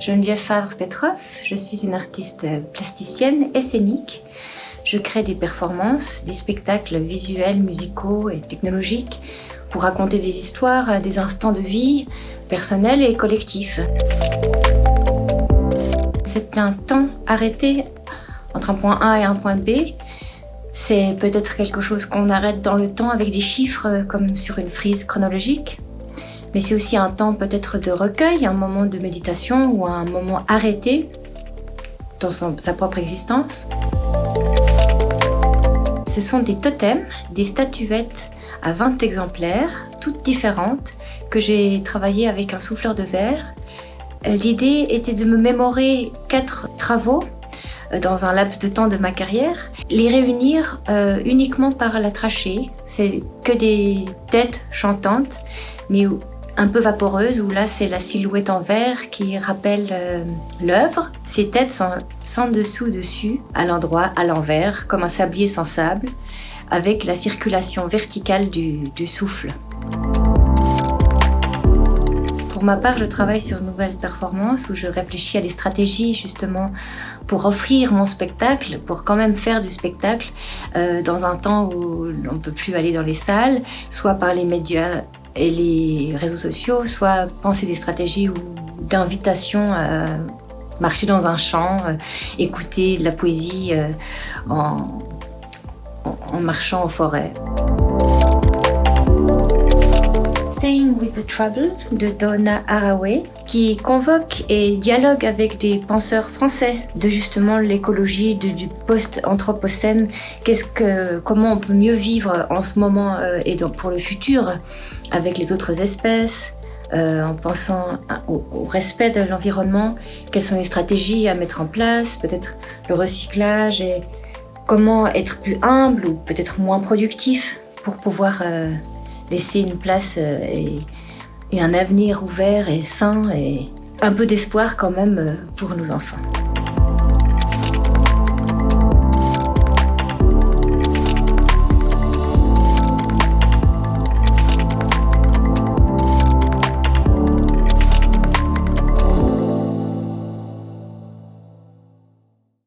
Geneviève Favre-Petroff, je suis une artiste plasticienne et scénique. Je crée des performances, des spectacles visuels, musicaux et technologiques pour raconter des histoires à des instants de vie personnels et collectifs. C'est un temps arrêté entre un point A et un point B. C'est peut-être quelque chose qu'on arrête dans le temps avec des chiffres comme sur une frise chronologique. Mais c'est aussi un temps peut-être de recueil, un moment de méditation ou un moment arrêté dans sa propre existence. Ce sont des totems, des statuettes à 20 exemplaires, toutes différentes, que j'ai travaillées avec un souffleur de verre. L'idée était de me mémorer 4 travaux dans un laps de temps de ma carrière, les réunir uniquement par la trachée. C'est que des têtes chantantes, mais un peu vaporeuse, où là c'est la silhouette en verre qui rappelle l'œuvre. Ces têtes sont sans dessous-dessus, à l'endroit, à l'envers, comme un sablier sans sable, avec la circulation verticale du souffle. Pour ma part, je travaille sur une nouvelle performance où je réfléchis à des stratégies justement pour offrir mon spectacle, pour quand même faire du spectacle dans un temps où on ne peut plus aller dans les salles, soit par les médias et les réseaux sociaux, soit penser des stratégies d'invitation à marcher dans un champ, écouter de la poésie en marchant en forêt. Staying with the Trouble de Donna Haraway, qui convoque et dialogue avec des penseurs français de justement l'écologie, du post-anthropocène. Comment on peut mieux vivre en ce moment et donc pour le futur avec les autres espèces, en pensant au respect de l'environnement, quelles sont les stratégies à mettre en place, peut-être le recyclage et comment être plus humble ou peut-être moins productif pour pouvoir laisser une place et un avenir ouvert et sain et un peu d'espoir quand même pour nos enfants.